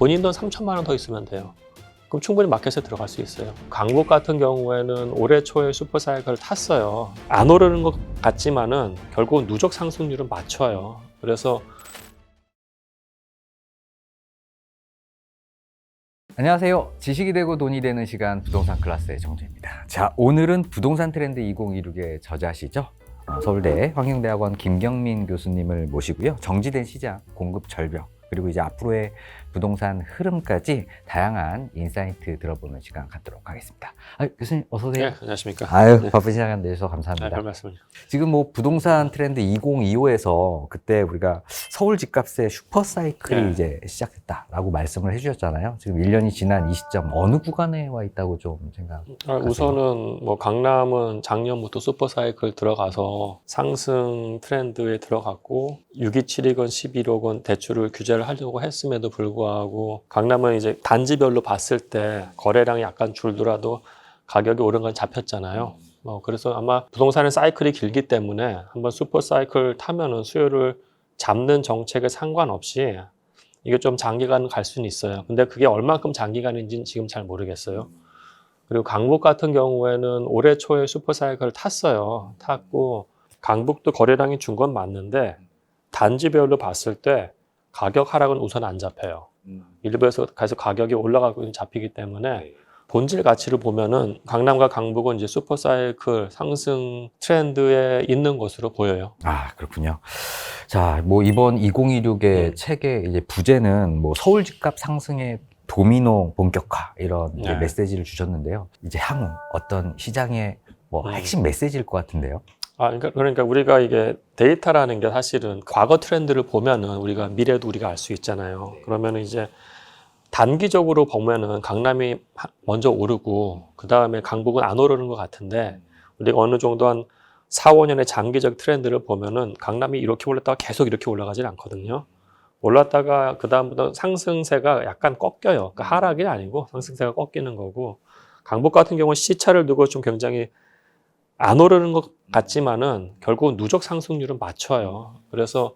본인 돈 3천만 원 더 있으면 돼요. 그럼 충분히 마켓에 들어갈 수 있어요. 강북 같은 경우에는 올해 초에 슈퍼사이클을 탔어요. 안 오르는 것 같지만은 결국은 누적 상승률은 맞춰요. 그래서 안녕하세요. 지식이 되고 돈이 되는 시간 부동산 클래스의 정재입니다. 자, 오늘은 부동산 트렌드 2026의 저자시죠. 서울대 환경대학원 김경민 교수님을 모시고요. 정지된 시장, 공급 절벽, 그리고 이제 앞으로의 부동산 흐름까지 다양한 인사이트 들어보는 시간 갖도록 하겠습니다. 교수님 어서 오세요. 네, 안녕하십니까. 네. 바쁜 시간 내주셔서 감사합니다. 별 말씀을요. 지금 뭐 부동산 트렌드 2025에서 그때 우리가 서울 집값의 슈퍼사이클이 이제 시작했다라고 말씀을 해주셨잖아요. 지금 1년이 지난 이 시점 어느 구간에 와 있다고 좀 생각하세요? 우선은 뭐 강남은 작년부터 슈퍼사이클 들어가서 상승 트렌드에 들어갔고 627억원, 11억원 대출을 규제를 하려고 했음에도 불구하고 강남은 이제 단지별로 봤을 때 거래량이 약간 줄더라도 가격이 오른 건 잡혔잖아요. 그래서 아마 부동산의 사이클이 길기 때문에 한번 슈퍼 사이클 타면은 수요를 잡는 정책에 상관없이 이게 좀 장기간 갈 수는 있어요. 근데 그게 얼만큼 장기간인지는 지금 잘 모르겠어요. 그리고 강북 같은 경우에는 올해 초에 슈퍼 사이클을 탔어요. 탔고 강북도 거래량이 준 건 맞는데 단지별로 봤을 때 가격 하락은 우선 안 잡혀요. 일부에서 가격이 올라가고 잡히기 때문에 본질 가치를 보면은 강남과 강북은 이제 슈퍼사이클 상승 트렌드에 있는 것으로 보여요. 아, 그렇군요. 자, 뭐 이번 2026의 책의 이제 부제는 뭐 서울 집값 상승의 도미노 본격화 이런 이제 메시지를 주셨는데요. 이제 향후 어떤 시장의 뭐 핵심 메시지일 것 같은데요. 그러니까 우리가 이게 데이터라는 게 사실은 과거 트렌드를 보면은 우리가 미래도 우리가 알 수 있잖아요. 그러면은 이제 단기적으로 보면은 강남이 먼저 오르고 그 다음에 강북은 안 오르는 것 같은데 우리가 어느 정도 한 4, 5년의 장기적 트렌드를 보면은 강남이 이렇게 올랐다가 계속 이렇게 올라가진 않거든요. 올랐다가 그 다음부터 상승세가 약간 꺾여요. 그러니까 하락이 아니고 상승세가 꺾이는 거고 강북 같은 경우는 시차를 두고 좀 굉장히 안 오르는 것 같지만은 결국은 누적 상승률은 맞춰요. 그래서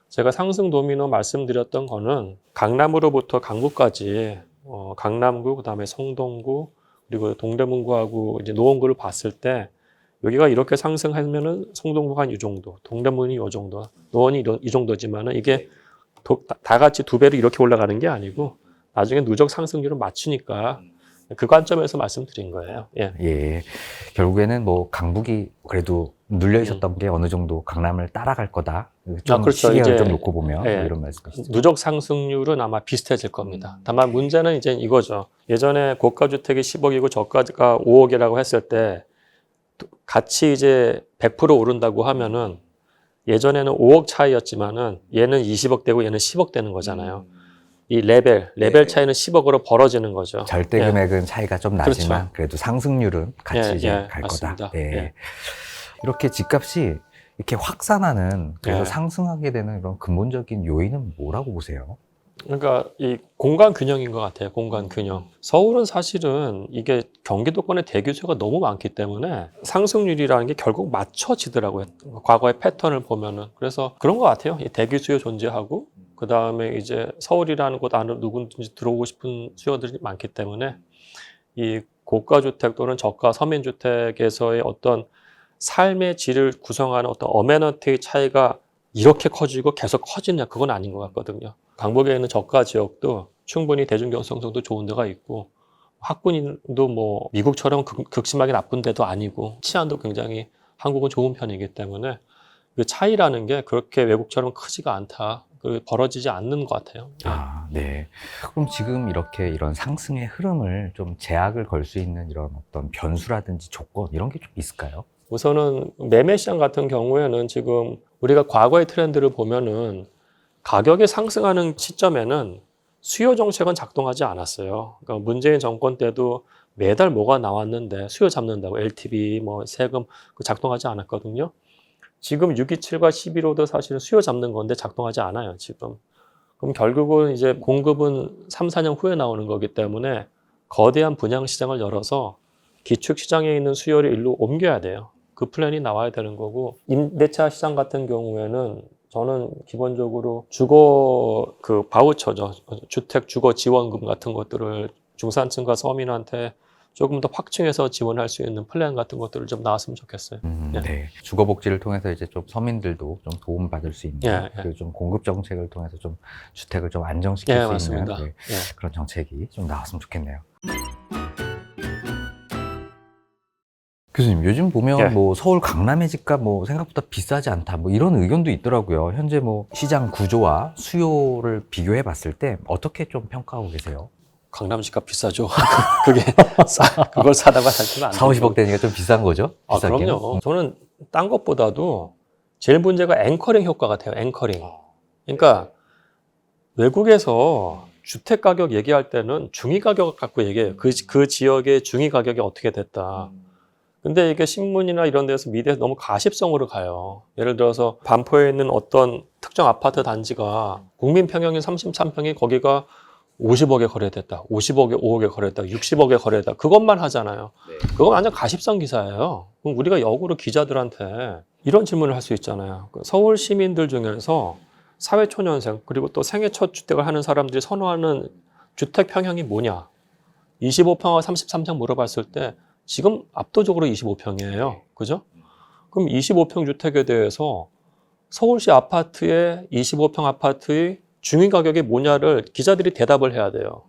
제가 상승 도미노 말씀드렸던 거는 강남으로부터 강북까지 강남구, 그다음에 성동구, 그리고 동대문구하고 이제 노원구를 봤을 때 여기가 이렇게 상승하면은 성동구가 한 이 정도, 동대문이 이 정도, 노원이 이 정도지만은 이게 다 같이 두 배로 이렇게 올라가는 게 아니고 나중에 누적 상승률을 맞추니까 그 관점에서 말씀드린 거예요. 예. 결국에는 뭐 강북이 그래도 눌려 있었던 게 어느 정도 강남을 따라갈 거다. 좀 그렇죠. 시기를 이제 좀 놓고 보면 뭐 이런 말씀이시죠. 누적 상승률은 아마 비슷해질 겁니다. 다만 문제는 이제 이거죠. 예전에 고가 주택이 10억이고 저가가 5억이라고 했을 때 같이 이제 100% 오른다고 하면은 예전에는 5억 차이였지만은 얘는 20억 되고 얘는 10억 되는 거잖아요. 이 레벨 차이는 10억으로 벌어지는 거죠. 절대 금액은 차이가 좀 나지만 그렇죠. 그래도 상승률은 같이 이제 갈 맞습니다. 거다. 이렇게 집값이 이렇게 확산하는 그래서 상승하게 되는 이런 근본적인 요인은 뭐라고 보세요? 그러니까 이 공간 균형인 것 같아요. 공간 균형. 서울은 사실은 이게 경기도권의 대기 수요가 너무 많기 때문에 상승률이라는 게 결국 맞춰지더라고요. 과거의 패턴을 보면은. 그래서 그런 것 같아요. 이 대기 수요 존재하고 그 다음에 이제 서울이라는 곳 안으로 누구든지 들어오고 싶은 수요들이 많기 때문에 이 고가 주택 또는 저가 서민 주택에서의 어떤 삶의 질을 구성하는 어떤 어메니티 차이가 이렇게 커지고 계속 커지냐, 그건 아닌 것 같거든요. 강북에 있는 저가 지역도 충분히 대중교통성도 좋은 데가 있고 학군인도 뭐 미국처럼 극심하게 나쁜 데도 아니고 치안도 굉장히 한국은 좋은 편이기 때문에 그 차이라는 게 그렇게 외국처럼 크지가 않다. 벌어지지 않는 것 같아요. 네. 그럼 지금 이렇게 이런 상승의 흐름을 좀 제약을 걸 수 있는 이런 어떤 변수라든지 조건 이런 게 좀 있을까요? 우선은 매매 시장 같은 경우에는 지금 우리가 과거의 트렌드를 보면은 가격이 상승하는 시점에는 수요 정책은 작동하지 않았어요. 그러니까 문재인 정권 때도 매달 뭐가 나왔는데 수요 잡는다고 LTV, 뭐 세금 작동하지 않았거든요. 지금 627과 11호도 사실은 수요 잡는 건데 작동하지 않아요, 지금. 그럼 결국은 이제 공급은 3, 4년 후에 나오는 거기 때문에 거대한 분양 시장을 열어서 기축 시장에 있는 수요를 일로 옮겨야 돼요. 그 플랜이 나와야 되는 거고, 임대차 시장 같은 경우에는 저는 기본적으로 주거 그 바우처죠. 주택 주거 지원금 같은 것들을 중산층과 서민한테 조금 더 확충해서 지원할 수 있는 플랜 같은 것들을 좀 나왔으면 좋겠어요. 예. 네. 주거복지를 통해서 이제 좀 서민들도 좀 도움받을 수 있는 그 좀 공급 정책을 통해서 좀 주택을 좀 안정시킬 수 맞습니다. 있는 그런 정책이 좀 나왔으면 좋겠네요. 교수님, 요즘 보면 뭐 서울 강남의 집값 뭐 생각보다 비싸지 않다 뭐 이런 의견도 있더라고요. 현재 뭐 시장 구조와 수요를 비교해 봤을 때 어떻게 좀 평가하고 계세요? 강남 집값 비싸죠. 그걸 사다가 살지는 않아요. 4, 50억 대니까 좀 비싼 거죠? 비싸기는? 그럼요. 저는 딴 것보다도 제일 문제가 앵커링 효과 같아요. 앵커링. 그러니까 외국에서 주택 가격 얘기할 때는 중위 가격 갖고 얘기해요. 그 지역의 중위 가격이 어떻게 됐다. 근데 이게 신문이나 이런 데서 미대에서 너무 가십성으로 가요. 예를 들어서 반포에 있는 어떤 특정 아파트 단지가 국민 평형인 33평이 거기가 50억에 거래됐다. 50억에 5억에 거래됐다. 60억에 거래됐다. 그것만 하잖아요. 그건 완전 가십성 기사예요. 그럼 우리가 역으로 기자들한테 이런 질문을 할 수 있잖아요. 서울 시민들 중에서 사회초년생 그리고 또 생애 첫 주택을 하는 사람들이 선호하는 주택 평형이 뭐냐? 25평과 33평 물어봤을 때 지금 압도적으로 25평이에요. 그죠? 그럼 25평 주택에 대해서 서울시 아파트의 25평 아파트의 중위 가격이 뭐냐를 기자들이 대답을 해야 돼요.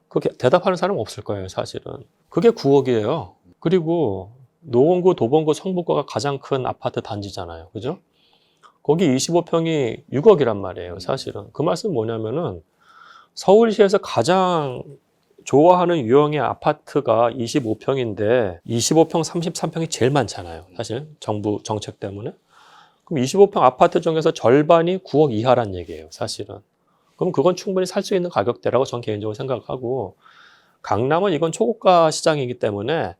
그게 대답하는 사람은 없을 거예요, 사실은. 그게 9억이에요. 그리고 노원구, 도봉구, 성북구가 가장 큰 아파트 단지잖아요. 그죠? 거기 25평이 6억이란 말이에요, 사실은. 그 말씀은 뭐냐면은 서울시에서 가장 좋아하는 유형의 아파트가 25평인데 25평, 33평이 제일 많잖아요. 사실 정부 정책 때문에. 그럼 25평 아파트 중에서 절반이 9억 이하란 얘기예요, 사실은. 그럼 그건 충분히 살 수 있는 가격대라고 저는 개인적으로 생각하고 강남은 이건 초고가 시장이기 때문에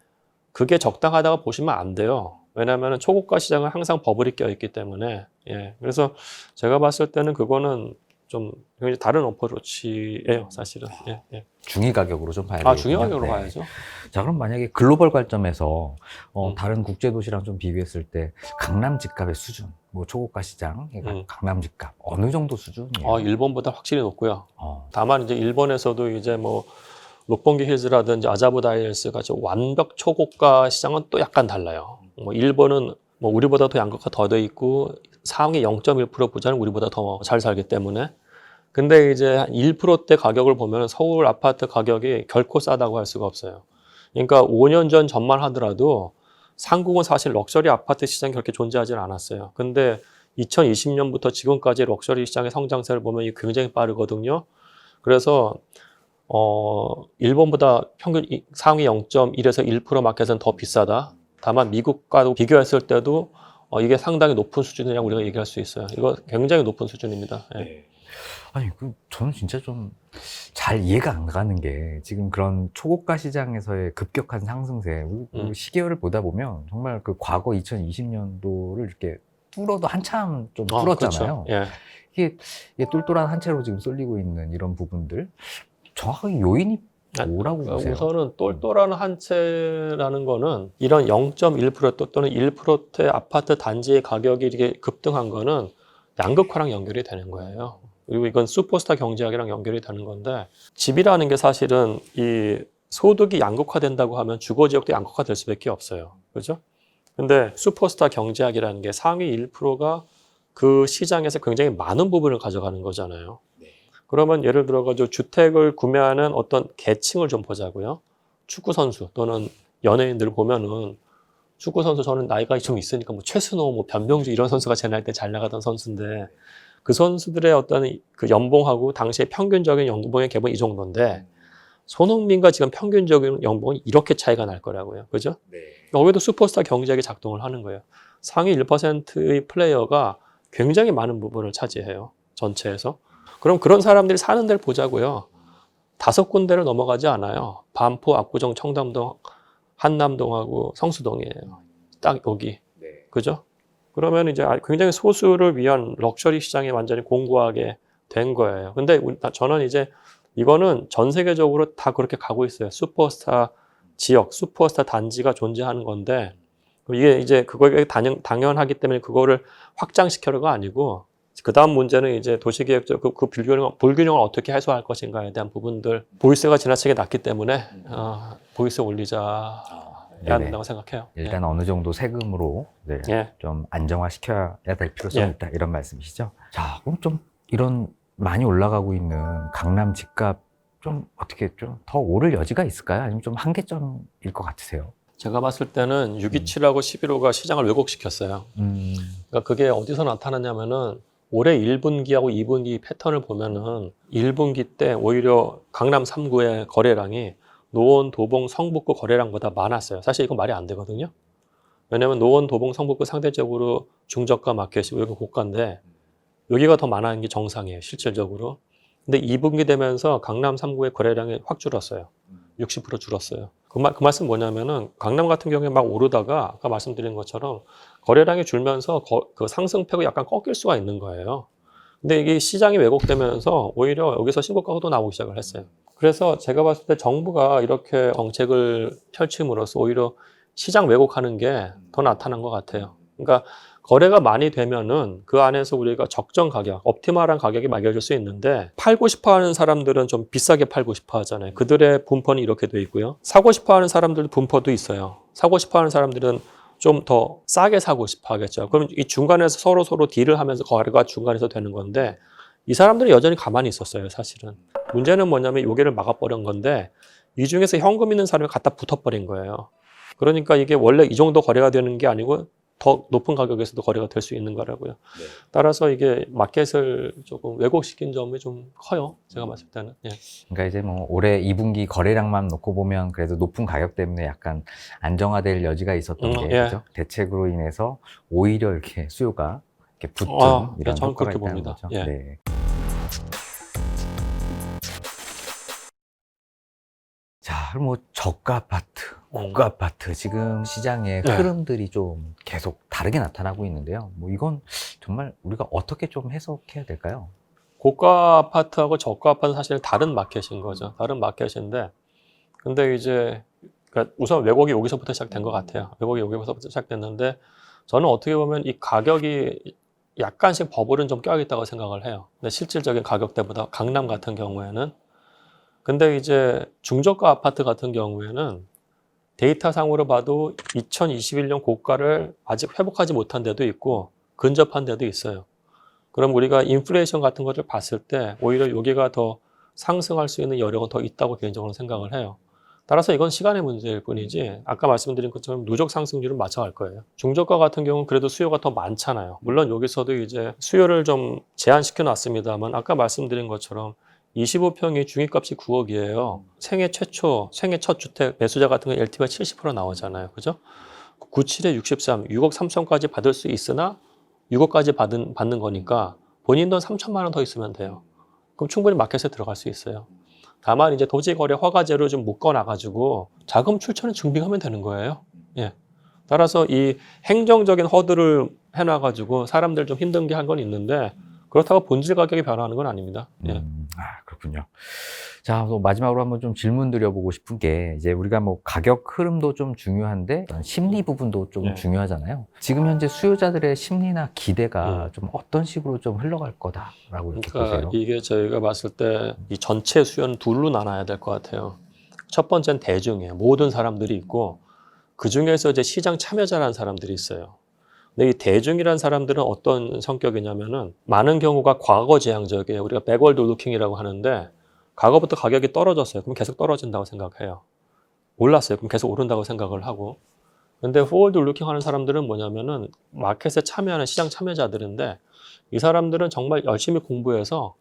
그게 적당하다고 보시면 안 돼요. 왜냐하면 초고가 시장은 항상 버블이 껴있기 때문에. 그래서 제가 봤을 때는 그거는 좀 굉장히 다른 어프로치예요, 사실은. 중위 가격으로 좀 봐야 되겠군요. 중위 가격으로 봐야죠. 자, 그럼 만약에 글로벌 관점에서 다른 국제 도시랑 좀 비교했을 때 강남 집값의 수준, 뭐 초고가 시장, 그러니까 강남 집값 어느 정도 수준이에요? 일본보다 확실히 높고요. 다만 이제 일본에서도 이제 뭐 록봉기 힐즈라든지 아자부 다이엘스 같이 완벽 초고가 시장은 또 약간 달라요. 뭐 일본은 뭐 우리보다 더 양극화 더 돼 있고 상위 0.1% 부자는 우리보다 더 잘 살기 때문에. 근데 이제 한 1%대 가격을 보면 서울 아파트 가격이 결코 싸다고 할 수가 없어요. 그러니까 5년 전만 하더라도 한국은 사실 럭셔리 아파트 시장이 그렇게 존재하지 않았어요. 근데 2020년부터 지금까지 럭셔리 시장의 성장세를 보면 이게 굉장히 빠르거든요. 그래서 일본보다 평균 상위 0.1에서 1% 마켓은 더 비싸다. 다만 미국과도 비교했을 때도 이게 상당히 높은 수준이라고 우리가 얘기할 수 있어요. 이거 굉장히 높은 수준입니다. 아니, 저는 진짜 좀 잘 이해가 안 가는 게 지금 그런 초고가 시장에서의 급격한 상승세, 시계열을 보다 보면 정말 그 과거 2020년도를 이렇게 뚫어도 한참 좀 뚫었잖아요. 그렇죠. 이게 똘똘한 한 채로 지금 쏠리고 있는 이런 부분들, 정확하게 요인이 뭐라고 보세요? 우선은 똘똘한 한 채라는 거는 이런 0.1% 또는 1%의 아파트 단지의 가격이 이렇게 급등한 거는 양극화랑 연결이 되는 거예요. 그리고 이건 슈퍼스타 경제학이랑 연결이 되는 건데 집이라는 게 사실은 이 소득이 양극화된다고 하면 주거지역도 양극화될 수밖에 없어요. 그죠? 근데 슈퍼스타 경제학이라는 게 상위 1%가 그 시장에서 굉장히 많은 부분을 가져가는 거잖아요. 그러면 예를 들어가지고 주택을 구매하는 어떤 계층을 좀 보자고요. 축구 선수 또는 연예인들을 보면은 축구 선수 저는 나이가 좀 있으니까 뭐 최순호, 뭐 변병주 이런 선수가 제 나이 때 잘 나가던 선수인데 그 선수들의 어떤 그 연봉하고 당시의 평균적인 연봉의 갭은 이 정도인데 손흥민과 지금 평균적인 연봉은 이렇게 차이가 날 거라고요. 그죠? 여기도 슈퍼스타 경제학이 작동을 하는 거예요. 상위 1%의 플레이어가 굉장히 많은 부분을 차지해요. 전체에서. 그럼 그런 사람들이 사는 데를 보자고요. 5군데를 넘어가지 않아요. 반포, 압구정, 청담동, 한남동하고 성수동이에요. 딱 여기. 그죠? 그러면 이제 굉장히 소수를 위한 럭셔리 시장이 완전히 공고하게 된 거예요. 근데 저는 이제 이거는 전 세계적으로 다 그렇게 가고 있어요. 슈퍼스타 지역, 슈퍼스타 단지가 존재하는 건데 이게 이제 그거에 당연하기 때문에 그거를 확장시켜라가 아니고 그 다음 문제는 이제 도시계획적 그 불균형을 어떻게 해소할 것인가에 대한 부분들. 보이스가 지나치게 낮기 때문에 보이스 올리자 해야 네네. 된다고 생각해요. 일단 어느 정도 세금으로 네, 예. 좀 안정화시켜야 될 필요성이 예. 있다 이런 말씀이시죠? 자, 그럼 좀 이런 많이 올라가고 있는 강남 집값 좀 어떻게 좀 더 오를 여지가 있을까요? 아니면 좀 한계점일 것 같으세요? 제가 봤을 때는 627하고 11호가 시장을 왜곡시켰어요. 그러니까 그게 어디서 나타나냐면은 올해 1분기하고 2분기 패턴을 보면은 1분기 때 오히려 강남 3구의 거래량이 노원, 도봉, 성북구 거래량보다 많았어요. 사실 이건 말이 안 되거든요. 왜냐면 노원, 도봉, 성북구 상대적으로 중저가 마켓이고 여기 고가인데 여기가 더 많은 게 정상이에요, 실질적으로. 근데 2분기 되면서 강남 3구의 거래량이 확 줄었어요. 60% 줄었어요. 그 말씀 뭐냐면은 강남 같은 경우에 막 오르다가 아까 말씀드린 것처럼 거래량이 줄면서 그 상승폭이 약간 꺾일 수가 있는 거예요. 근데 이게 시장이 왜곡되면서 오히려 여기서 신고가가 또 나오기 시작을 했어요. 그래서 제가 봤을 때 정부가 이렇게 정책을 펼침으로써 오히려 시장 왜곡하는 게 더 나타난 것 같아요. 그러니까 거래가 많이 되면은 그 안에서 우리가 적정 가격, 옵티멀한 가격이 매겨질 수 있는데 팔고 싶어 하는 사람들은 좀 비싸게 팔고 싶어 하잖아요. 그들의 분포는 이렇게 돼 있고요. 사고 싶어 하는 사람들 분포도 있어요. 사고 싶어 하는 사람들은 좀 더 싸게 사고 싶어 하겠죠. 그럼 이 중간에서 서로 딜을 하면서 거래가 중간에서 되는 건데 이 사람들은 여전히 가만히 있었어요, 사실은. 문제는 뭐냐면 여기를 막아버린 건데 이 중에서 현금 있는 사람이 갖다 붙어버린 거예요. 그러니까 이게 원래 이 정도 거래가 되는 게 아니고 더 높은 가격에서도 거래가 될 수 있는 거라고요. 네. 따라서 이게 마켓을 조금 왜곡시킨 점이 좀 커요. 제가 봤을 때는. 예. 그러니까 이제 뭐 올해 2분기 거래량만 놓고 보면 그래도 높은 가격 때문에 약간 안정화될 여지가 있었던 게 예. 그죠? 대책으로 인해서 오히려 이렇게 수요가 이렇게 붙은 이런 저는 효과가 그렇게 있다는 봅니다. 거죠. 예. 네. 자, 그럼 뭐 저가 아파트, 고가 아파트 지금 시장의 네. 흐름들이 좀 계속 다르게 나타나고 있는데요. 뭐 이건 정말 우리가 어떻게 좀 해석해야 될까요? 고가 아파트하고 저가 아파트는 사실 다른 마켓인 거죠. 다른 마켓인데, 근데 이제 그러니까 우선 왜곡이 여기서부터 시작된 것 같아요. 왜곡이 여기서부터 시작됐는데, 저는 어떻게 보면 이 가격이 약간씩 버블은 좀 껴있다고 생각을 해요. 근데 실질적인 가격대보다 강남 같은 경우에는. 근데 이제 중저가 아파트 같은 경우에는 데이터상으로 봐도 2021년 고가를 아직 회복하지 못한 데도 있고 근접한 데도 있어요. 그럼 우리가 인플레이션 같은 것을 봤을 때 오히려 여기가 더 상승할 수 있는 여력은 더 있다고 개인적으로 생각을 해요. 따라서 이건 시간의 문제일 뿐이지 아까 말씀드린 것처럼 누적 상승률은 맞춰갈 거예요. 중저가 같은 경우는 그래도 수요가 더 많잖아요. 물론 여기서도 이제 수요를 좀 제한시켜 놨습니다만 아까 말씀드린 것처럼 25평이 중위값이 9억이에요. 생애 첫 주택 매수자 같은 경우 LTV가 70% 나오잖아요. 그죠? 97에 63, 6억 3천까지 받을 수 있으나 6억까지 받는 거니까 본인 돈 3천만 원 더 있으면 돼요. 그럼 충분히 마켓에 들어갈 수 있어요. 다만 이제 토지거래 허가제로 좀 묶어놔가지고 자금 출처는 증빙하면 되는 거예요. 예. 따라서 이 행정적인 허들을 해놔가지고 사람들 좀 힘든 게 한 건 있는데 그렇다고 본질 가격이 변화하는 건 아닙니다. 예. 그렇군요. 자, 또 마지막으로 한번 좀 질문 드려보고 싶은 게 이제 우리가 뭐 가격 흐름도 좀 중요한데 심리 부분도 좀 네. 중요하잖아요. 지금 현재 수요자들의 심리나 기대가 좀 어떤 식으로 좀 흘러갈 거다라고 이렇게 그러니까 보세요? 이게 저희가 봤을 때 이 전체 수요는 둘로 나눠야 될 것 같아요. 첫 번째는 대중이에요. 모든 사람들이 있고 그 중에서 이제 시장 참여자라는 사람들이 있어요. 근데 이 대중이라는 사람들은 어떤 성격이냐면은 많은 경우가 과거 지향적이에요. 우리가 백월드 루킹이라고 하는데 과거부터 가격이 떨어졌어요. 그럼 계속 떨어진다고 생각해요. 올랐어요. 그럼 계속 오른다고 생각을 하고. 근데 포워드 루킹 하는 사람들은 뭐냐면은 마켓에 참여하는 시장 참여자들인데 이 사람들은 정말 열심히 공부해서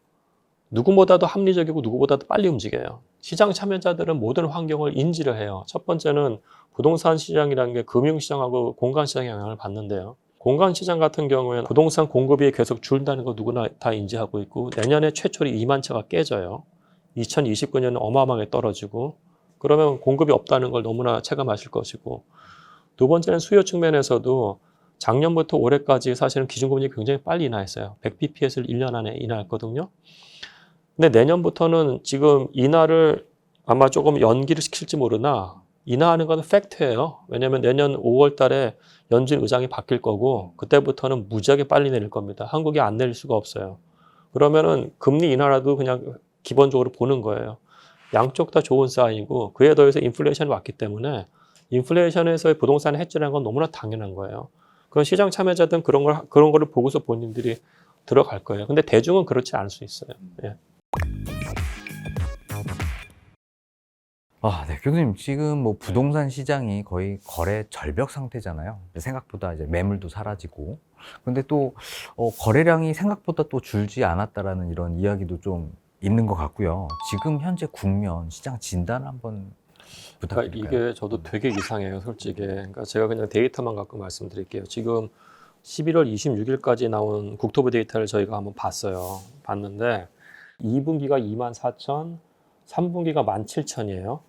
누구보다도 합리적이고 누구보다도 빨리 움직여요. 시장 참여자들은 모든 환경을 인지를 해요. 첫 번째는 부동산 시장이라는 게 금융시장하고 공간시장에 영향을 받는데요. 공간시장 같은 경우에는 부동산 공급이 계속 줄다는 거 누구나 다 인지하고 있고 내년에 최초로 2만 채가 깨져요. 2029년은 어마어마하게 떨어지고 그러면 공급이 없다는 걸 너무나 체감하실 것이고 두 번째는 수요 측면에서도 작년부터 올해까지 사실은 기준금리 굉장히 빨리 인하했어요. 100bps를 1년 안에 인하했거든요. 근데 내년부터는 지금 인하를 아마 조금 연기를 시킬지 모르나 인하하는 건 팩트예요. 왜냐하면 내년 5월 달에 연준 의장이 바뀔 거고 그때부터는 무지하게 빨리 내릴 겁니다. 한국이 안 내릴 수가 없어요. 그러면은 금리 인하라도 그냥 기본적으로 보는 거예요. 양쪽 다 좋은 사인이고 그에 더해서 인플레이션이 왔기 때문에 인플레이션에서의 부동산 해지라는 건 너무나 당연한 거예요. 그런 시장 참여자들은 그런 거를 보고서 본인들이 들어갈 거예요. 근데 대중은 그렇지 않을 수 있어요. 예. 네, 교수님 지금 뭐 부동산 시장이 거의 거래 절벽 상태잖아요. 생각보다 이제 매물도 사라지고, 근데 또 거래량이 생각보다 또 줄지 않았다라는 이런 이야기도 좀 있는 것 같고요. 지금 현재 국면 시장 진단 한번 그러니까 부탁드릴까요? 이게 저도 되게 이상해요, 솔직히. 그러니까 제가 그냥 데이터만 갖고 말씀드릴게요. 지금 11월 26일까지 나온 국토부 데이터를 저희가 한번 봤어요. 봤는데 2분기가 24,000, 3분기가 17,000이에요.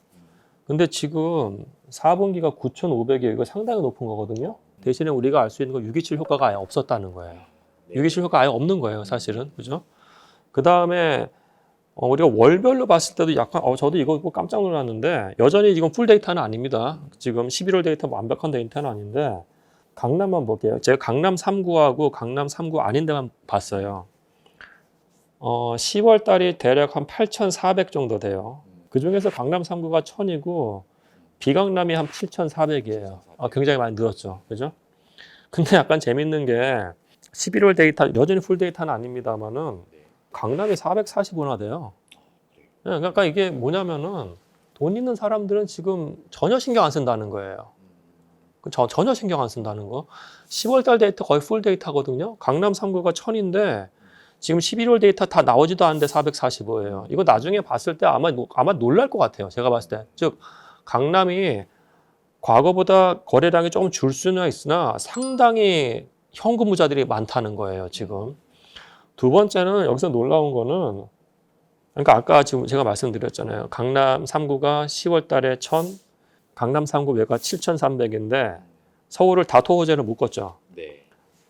근데 지금 4분기가 9,500이에요. 이거 상당히 높은 거거든요. 대신에 우리가 알 수 있는 건 627 효과가 아예 없었다는 거예요. 627 효과 아예 없는 거예요, 사실은. 그죠? 그 다음에 우리가 월별로 봤을 때도 약간 저도 이거 보고 깜짝 놀랐는데 여전히 지금 풀 데이터는 아닙니다. 지금 11월 데이터 완벽한 데이터는 아닌데 강남만 볼게요. 제가 강남 3구하고 강남 3구 아닌 데만 봤어요. 10월 달이 대략 한 8,400 정도 돼요. 그중에서 강남 3구가 1000이고 비강남이 한 7,400이에요. 굉장히 많이 늘었죠. 그죠? 근데 약간 재밌는 게 11월 데이터 여전히 풀 데이터는 아닙니다만은 강남이 440원화 돼요. 그러니까 이게 뭐냐면은 돈 있는 사람들은 지금 전혀 신경 안 쓴다는 거예요. 전혀 신경 안 쓴다는 거. 10월 달 데이터 거의 풀 데이터거든요. 강남 3구가 1000인데 지금 11월 데이터 다 나오지도 않는데 445예요. 이거 나중에 봤을 때 아마 놀랄 것 같아요. 제가 봤을 때. 즉 강남이 과거보다 거래량이 조금 줄 수는 있으나 상당히 현금 무자들이 많다는 거예요, 지금. 두 번째는 여기서 놀라운 거는 그러니까 아까 지금 제가 말씀드렸잖아요. 강남 3구가 10월 달에 1000, 강남 3구 외가 7,300인데 서울을 다 토호제로 묶었죠. 네.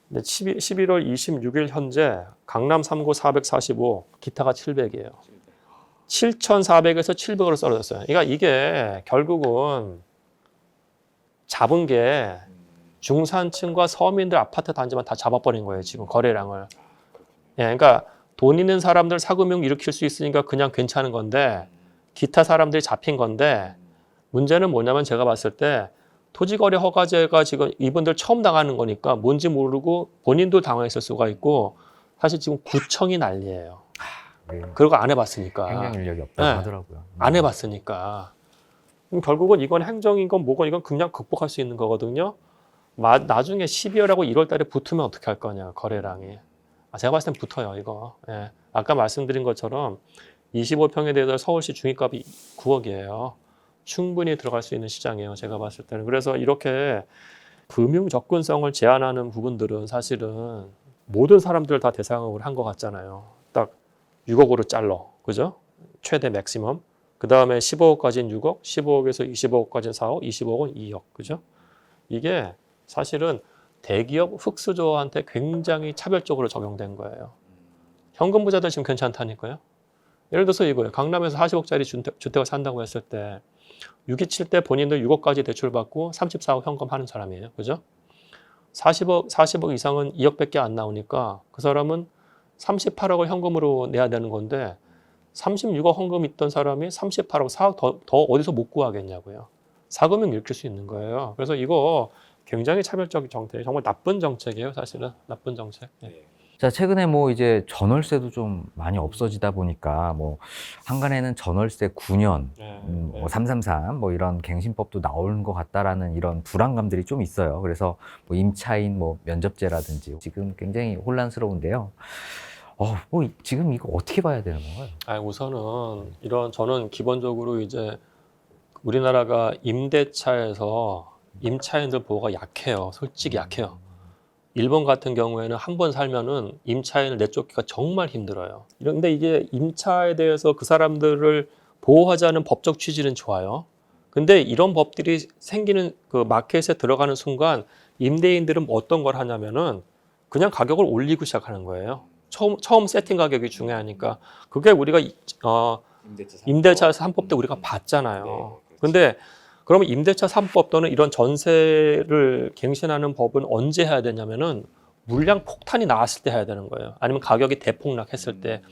근데 11월 26일 현재 강남 3구 445, 기타가 700이에요. 7,400에서 700으로 떨어졌어요. 그러니까 이게 결국은 잡은 게 중산층과 서민들 아파트 단지만 다 잡아버린 거예요. 지금 거래량을. 예, 그러니까 돈 있는 사람들 사금융 일으킬 수 있으니까 그냥 괜찮은 건데 기타 사람들이 잡힌 건데 문제는 뭐냐면 제가 봤을 때 토지거래 허가제가 지금 이분들 처음 당하는 거니까 뭔지 모르고 본인도 당황했을 수가 있고 사실 지금 구청이 난리예요. 그거 안 해봤으니까. 행정 인력이 없다고 네. 하더라고요. 안 해봤으니까. 그럼 결국은 이건 행정인 건 뭐건 이건 그냥 극복할 수 있는 거거든요. 나중에 12월하고 1월 달에 붙으면 어떻게 할 거냐, 거래량이. 제가 봤을 땐 붙어요, 이거. 예. 아까 말씀드린 것처럼 25평에 대해서 서울시 중위값이 9억이에요. 충분히 들어갈 수 있는 시장이에요, 제가 봤을 때는. 그래서 이렇게 금융 접근성을 제한하는 부분들은 사실은 모든 사람들을 다 대상으로 한 것 같잖아요. 딱 6억으로 잘라, 그죠? 최대 맥시멈. 그 다음에 15억까지는 6억, 15억에서 25억까지는 4억, 25억은 2억, 그죠? 이게 사실은 대기업 흑수저한테 굉장히 차별적으로 적용된 거예요. 현금 부자들 지금 괜찮다니까요. 예를 들어서 이거예요. 강남에서 40억짜리 주택을 산다고 했을 때 627 때 본인들 6억까지 대출받고 34억 현금 하는 사람이에요. 그죠? 40억 이상은 2억밖에 안 나오니까 그 사람은 38억을 현금으로 내야 되는 건데 36억 현금 있던 사람이 38억, 4억 더 어디서 못 구하겠냐고요. 사금융 일으킬 수 있는 거예요. 그래서 이거 굉장히 차별적 정책, 정말 나쁜 정책이에요, 사실은. 나쁜 정책. 네. 자, 최근에 뭐 이제 전월세도 좀 많이 없어지다 보니까 뭐 한간에는 전월세 9년, 뭐 333, 뭐 이런 갱신법도 나오는 것 같다라는 이런 불안감들이 좀 있어요. 그래서 뭐 임차인 뭐 면접제라든지 지금 굉장히 혼란스러운데요. 뭐 지금 이거 어떻게 봐야 되는 건가요? 우선은 저는 기본적으로 이제 우리나라가 임대차에서 임차인들 보호가 약해요. 솔직히 약해요. 일본 같은 경우에는 한 번 살면은 임차인을 내쫓기가 정말 힘들어요. 그런데 이게 임차에 대해서 그 사람들을 보호하자는 법적 취지는 좋아요. 근데 이런 법들이 생기는 그 마켓에 들어가는 순간 임대인들은 어떤 걸 하냐면은 그냥 가격을 올리고 시작하는 거예요. 처음 세팅 가격이 중요하니까. 그게 우리가 임대차 3법 때 우리가 봤잖아요. 근데 그러면 임대차 3법 또는 이런 전세를 갱신하는 법은 언제 해야 되냐면은 물량 폭탄이 나왔을 때 해야 되는 거예요. 아니면 가격이 대폭락했을 때.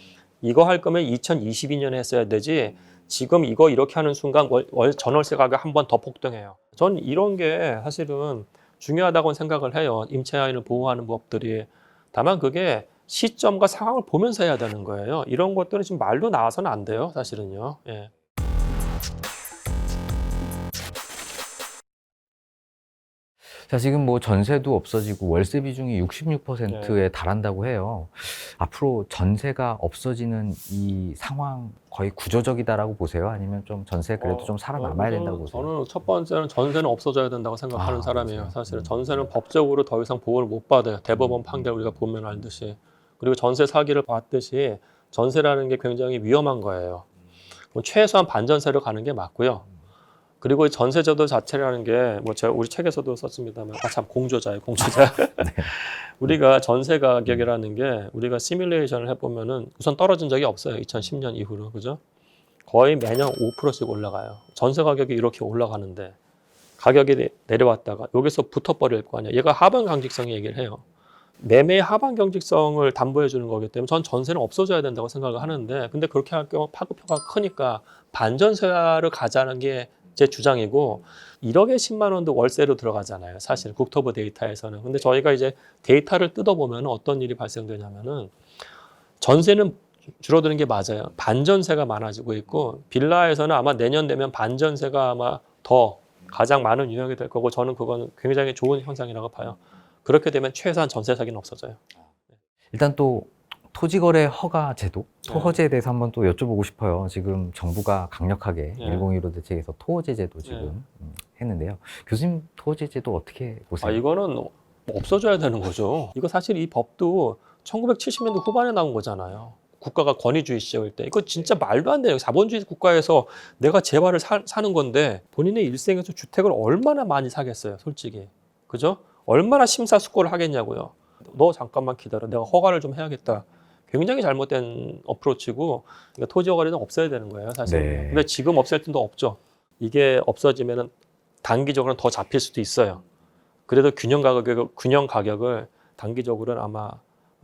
이거 할 거면 2022년에 했어야 되지 지금 이거 이렇게 하는 순간 전월세 가격 한 번 더 폭등해요. 전 이런 게 사실은 중요하다고 생각을 해요. 임차인을 보호하는 법들이. 다만 그게 시점과 상황을 보면서 해야 되는 거예요. 이런 것들은 지금 말로 나와서는 안 돼요. 사실은요. 예. 자, 지금 뭐 전세도 없어지고 월세 비중이 66%에 달한다고 해요. 앞으로 전세가 없어지는 이 상황 거의 구조적이다라고 보세요? 아니면 좀 전세 그래도 좀 살아남아야 된다고 보세요? 저는 첫 번째는 전세는 없어져야 된다고 생각하는 사람이에요. 맞아요. 사실은 전세는 법적으로 더 이상 보호를 못 받아요. 대법원 판결 우리가 보면 알듯이. 그리고 전세 사기를 봤듯이 전세라는 게 굉장히 위험한 거예요. 최소한 반전세로 가는 게 맞고요. 그리고 전세제도 자체라는 게 뭐 제가 우리 책에서도 썼습니다만 참 공조자예요, 공조자. 우리가 전세 가격이라는 게 우리가 시뮬레이션을 해보면은 우선 떨어진 적이 없어요. 2010년 이후로 그죠? 거의 매년 5%씩 올라가요. 전세 가격이 이렇게 올라가는데 가격이 내려왔다가 여기서 붙어버릴 거 아니에요. 얘가 하방 경직성 얘기를 해요. 매매의 하방 경직성을 담보해 주는 거기 때문에 전 전세는 없어져야 된다고 생각을 하는데 근데 그렇게 할 경우 파급효과가 크니까 반전세를 가자는 게 제 주장이고 1억에 10만 원도 월세로 들어가잖아요. 사실 국토부 데이터에서는. 근데 저희가 이제 데이터를 뜯어보면 어떤 일이 발생되냐면은 전세는 줄어드는 게 맞아요. 반전세가 많아지고 있고 빌라에서는 아마 내년 되면 반전세가 아마 더 가장 많은 유형이 될 거고 저는 그건 굉장히 좋은 현상이라고 봐요. 그렇게 되면 최소한 전세 사기는 없어져요. 일단 또 토지거래 허가 제도, 토허제에 대해서 한번 또 여쭤보고 싶어요. 지금 정부가 강력하게 1015 대책에서 토허제 제도 지금 했는데요. 교수님 토허제 제도 어떻게 보세요? 이거는 없어져야 되는 거죠. 이거 사실 이 법도 1970년대 후반에 나온 거잖아요. 국가가 권위주의 시절 때. 이거 진짜 말도 안 돼요. 자본주의 국가에서 내가 재화를 사는 건데 본인의 일생에서 주택을 얼마나 많이 사겠어요. 솔직히. 그죠? 얼마나 심사숙고를 하겠냐고요. 너 잠깐만 기다려. 내가 허가를 좀 해야겠다. 굉장히 잘못된 어프로치고 그러니까 토지 허가는 없어야 되는 거예요. 사실. 네. 근데 지금 없앨 틈도 없죠. 이게 없어지면 단기적으로는 더 잡힐 수도 있어요. 그래도 균형 가격을 단기적으로는 아마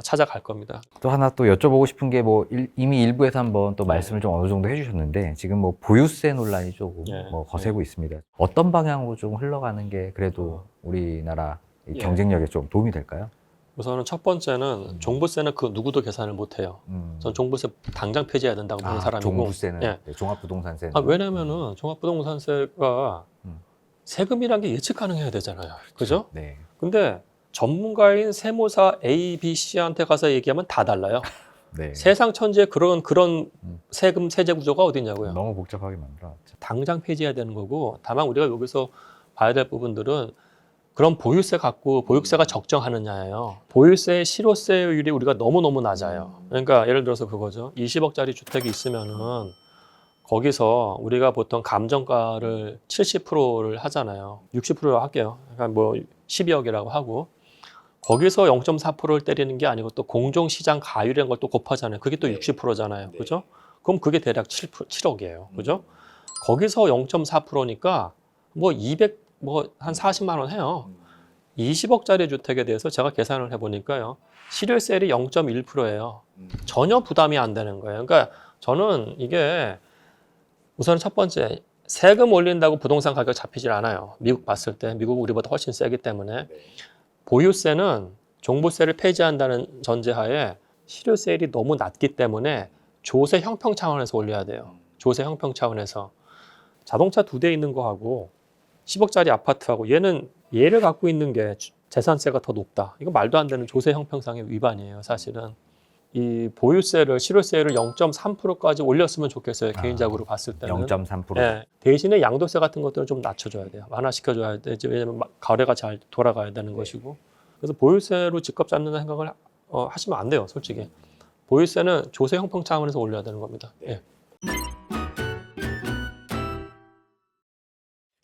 찾아갈 겁니다. 또 하나 또 여쭤보고 싶은 게 뭐 이미 일부에서 한번 또 말씀을 좀 어느 정도 해주셨는데 지금 뭐 보유세 논란이 조금 뭐 거세고 있습니다. 어떤 방향으로 좀 흘러가는 게 그래도 우리나라 이 경쟁력에 좀 도움이 될까요? 우선은 첫 번째는 종부세는 그 누구도 계산을 못 해요. 전 종부세 당장 폐지해야 된다고 보는 사람이고. 종부세는 네, 종합부동산세는. 왜냐면은 종합부동산세가 세금이란 게 예측 가능해야 되잖아요. 그죠? 네. 근데 전문가인 세무사 A, B, C한테 가서 얘기하면 다 달라요. 네. 세상 천지에 그런 세금 세제 구조가 어디냐고요. 너무 복잡하게 만들어놨죠. 당장 폐지해야 되는 거고 다만 우리가 여기서 봐야 될 부분들은 그럼 보유세 갖고 보유세가 적정하느냐예요. 보유세 실효세율이 우리가 너무너무 낮아요. 그러니까 예를 들어서 그거죠. 20억짜리 주택이 있으면은 거기서 우리가 보통 감정가를 70%를 하잖아요. 60%로 할게요. 그러니까 뭐 12억이라고 하고 거기서 0.4%를 때리는 게 아니고 또 공정시장 가율이라는 걸 또 곱하잖아요. 그게 또 60%잖아요. 그죠? 그럼 그게 대략 7억이에요. 그죠? 거기서 0.4%니까 뭐 200, 뭐 한 40만 원 해요. 20억짜리 주택에 대해서 제가 계산을 해보니까요. 실효세율이 0.1%예요. 전혀 부담이 안 되는 거예요. 그러니까 저는 이게 우선 첫 번째 세금 올린다고 부동산 가격 잡히질 않아요. 미국 봤을 때 미국 우리보다 훨씬 세기 때문에 보유세는 종부세를 폐지한다는 전제하에 실효세율이 너무 낮기 때문에 조세 형평 차원에서 올려야 돼요. 조세 형평 차원에서 자동차 2대 있는 거하고 10억짜리 아파트하고 얘를 갖고 있는 게 재산세가 더 높다. 이거 말도 안 되는 조세 형평상의 위반이에요. 사실은 이 보유세를 실효세를 0.3%까지 올렸으면 좋겠어요. 개인적으로 봤을 때는 0.3%. 네. 대신에 양도세 같은 것들은 좀 낮춰줘야 돼요. 완화시켜줘야 되지. 왜냐하면 거래가 잘 돌아가야 되는 것이고. 그래서 보유세로 집값 잡는 생각을 하시면 안 돼요. 솔직히 보유세는 조세 형평 차원에서 올려야 되는 겁니다. 예.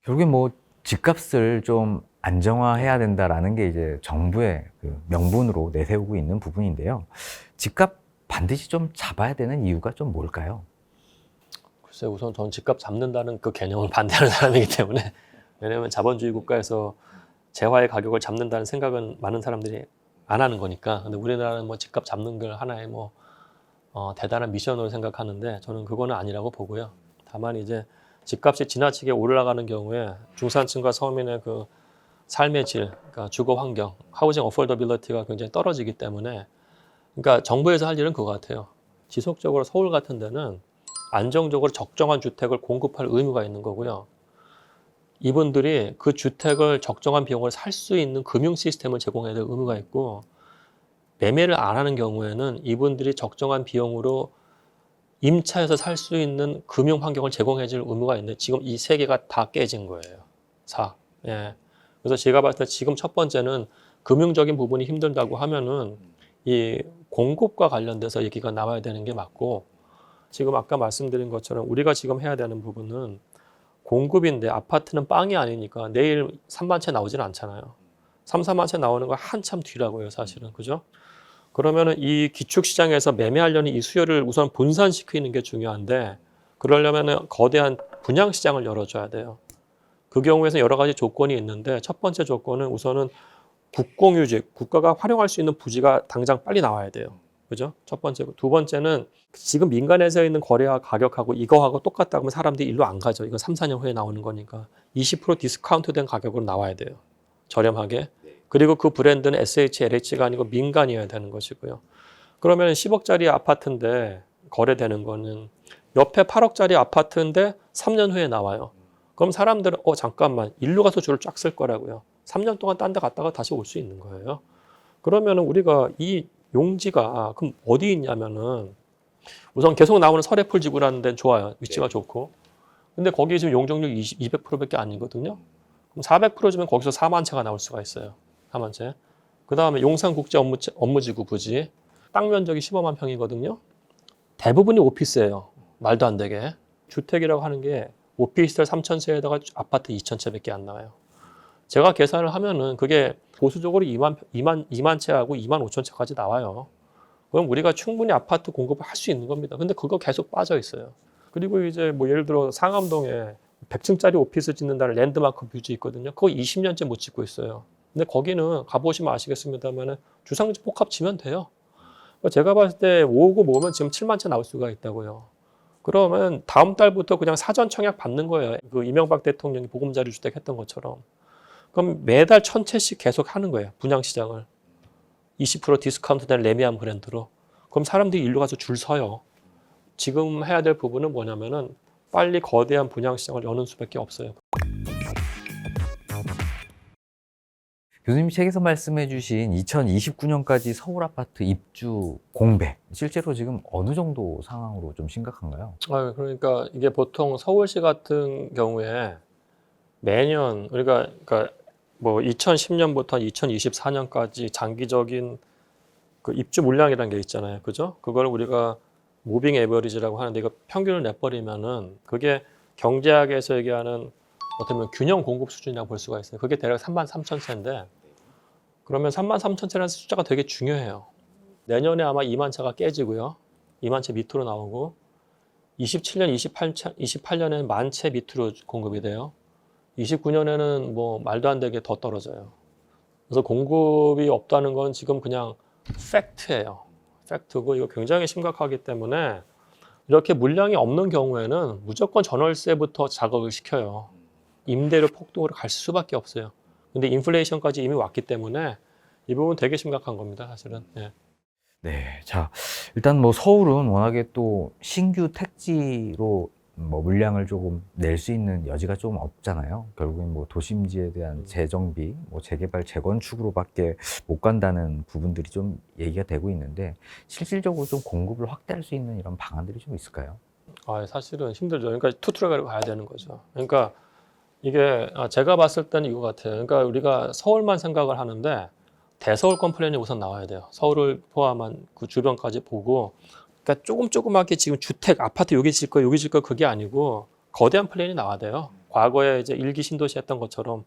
결국엔 뭐 집값을 좀 안정화해야 된다라는 게 이제 정부의 그 명분으로 내세우고 있는 부분인데요. 집값 반드시 좀 잡아야 되는 이유가 좀 뭘까요? 글쎄 우선 전 집값 잡는다는 그 개념을 반대하는 사람이기 때문에 왜냐하면 자본주의 국가에서 재화의 가격을 잡는다는 생각은 많은 사람들이 안 하는 거니까. 근데 우리나라는 뭐 집값 잡는 걸 하나의 뭐 대단한 미션으로 생각하는데 저는 그거는 아니라고 보고요. 다만 이제 집값이 지나치게 올라가는 경우에 중산층과 서민의 그 삶의 질, 그러니까 주거 환경, 하우징 어포더빌리티가 굉장히 떨어지기 때문에 그러니까 정부에서 할 일은 그거 같아요. 지속적으로 서울 같은 데는 안정적으로 적정한 주택을 공급할 의무가 있는 거고요. 이분들이 그 주택을 적정한 비용을 살 수 있는 금융 시스템을 제공해야 될 의무가 있고 매매를 안 하는 경우에는 이분들이 적정한 비용으로 임차해서 살 수 있는 금융 환경을 제공해 줄 의무가 있는데 지금 이 세 개가 다 깨진 거예요. 예. 그래서 제가 봤을 때 지금 첫 번째는 금융적인 부분이 힘들다고 하면은 이 공급과 관련돼서 얘기가 나와야 되는 게 맞고 지금 아까 말씀드린 것처럼 우리가 지금 해야 되는 부분은 공급인데 아파트는 빵이 아니니까 내일 3만 채 나오지는 않잖아요. 3, 4만 채 나오는 건 한참 뒤라고요, 사실은. 그죠? 그러면은 이 기축시장에서 매매하려는 이 수요를 우선 분산시키는 게 중요한데 그러려면은 거대한 분양시장을 열어줘야 돼요. 그 경우에서 여러 가지 조건이 있는데 첫 번째 조건은 우선은 국공유지, 국가가 활용할 수 있는 부지가 당장 빨리 나와야 돼요. 그죠? 첫 번째. 두 번째는 지금 민간에서 있는 거래와 가격하고 이거하고 똑같다 그러면 사람들이 일로 안 가죠. 이건 3, 4년 후에 나오는 거니까. 20% 디스카운트 된 가격으로 나와야 돼요. 저렴하게. 그리고 그 브랜드는 SH, LH가 아니고 민간이어야 되는 것이고요. 그러면 10억짜리 아파트인데 거래되는 거는 옆에 8억짜리 아파트인데 3년 후에 나와요. 그럼 사람들은 잠깐만 일로 가서 줄을 쫙 쓸 거라고요. 3년 동안 딴 데 갔다가 다시 올 수 있는 거예요. 그러면은 우리가 이 용지가 그럼 어디 있냐면은 우선 계속 나오는 서래풀 지구라는 데는 좋아요. 위치가 좋고. 근데 거기 지금 용적률 200%밖에 아니거든요. 그럼 400% 주면 거기서 4만 채가 나올 수가 있어요. 4만 채. 그 다음에 용산국제 업무지구 부지. 땅 면적이 15만 평이거든요. 대부분이 오피스예요. 말도 안 되게. 주택이라고 하는 게 오피스텔 3,000채에다가 아파트 2,000채밖에 안 나와요. 제가 계산을 하면은 그게 보수적으로 2만 채하고 2만 5천 채까지 나와요. 그럼 우리가 충분히 아파트 공급을 할 수 있는 겁니다. 근데 그거 계속 빠져 있어요. 그리고 이제 뭐 예를 들어 상암동에 100층짜리 오피스 짓는다는 랜드마크 뷰지 있거든요. 그거 20년째 못 짓고 있어요. 근데 거기는 가보시면 아시겠습니다만 주상지 복합 지면 돼요. 제가 봤을 때 모으고 모으면 지금 7만 채 나올 수가 있다고요. 그러면 다음 달부터 그냥 사전 청약 받는 거예요. 그 이명박 대통령이 보금자리 주택 했던 것처럼. 그럼 매달 1,000채씩 계속 하는 거예요. 분양시장을. 20% 디스카운트 된 레미안 브랜드로. 그럼 사람들이 일로 가서 줄 서요. 지금 해야 될 부분은 뭐냐면은 빨리 거대한 분양시장을 여는 수밖에 없어요. 교수님 책에서 말씀해 주신 2029년까지 서울 아파트 입주 공백, 실제로 지금 어느 정도 상황으로 좀 심각한가요? 그러니까 이게 보통 서울시 같은 경우에 매년 우리가 그러니까 뭐 2010년부터 2024년까지 장기적인 그 입주 물량이라는 게 있잖아요. 그죠? 그걸 우리가 무빙 에버리지라고 하는데 이거 평균을 내버리면은 그게 경제학에서 얘기하는 어떻게 보면 균형 공급 수준이라고 볼 수가 있어요. 그게 대략 3만 3천 채인데 그러면 3만 3천 채라는 숫자가 되게 중요해요. 내년에 아마 2만 채가 깨지고요. 2만 채 밑으로 나오고 27년, 28년에는 1만 채 밑으로 공급이 돼요. 29년에는 뭐 말도 안 되게 더 떨어져요. 그래서 공급이 없다는 건 지금 그냥 팩트예요. 팩트고 이거 굉장히 심각하기 때문에 이렇게 물량이 없는 경우에는 무조건 전월세부터 자극을 시켜요. 임대료 폭등으로 갈 수밖에 없어요. 근데 인플레이션까지 이미 왔기 때문에 이 부분 되게 심각한 겁니다, 사실은. 예. 네, 자, 일단 뭐 서울은 워낙에 또 신규 택지로 뭐 물량을 조금 낼 수 있는 여지가 좀 없잖아요. 결국엔 뭐 도심지에 대한 재정비, 뭐 재개발, 재건축으로밖에 못 간다는 부분들이 좀 얘기가 되고 있는데 실질적으로 좀 공급을 확대할 수 있는 이런 방안들이 좀 있을까요? 사실은 힘들죠. 그러니까 투트랙을 가야 되는 거죠. 그러니까 이게 제가 봤을 때는 이거 같아요. 그러니까 우리가 서울만 생각을 하는데 대서울권 플랜이 우선 나와야 돼요. 서울을 포함한 그 주변까지 보고 그러니까 조그맣게 지금 주택, 아파트 여기 질 거, 여기 질 거 그게 아니고 거대한 플랜이 나와야 돼요. 과거에 이제 일기 신도시 했던 것처럼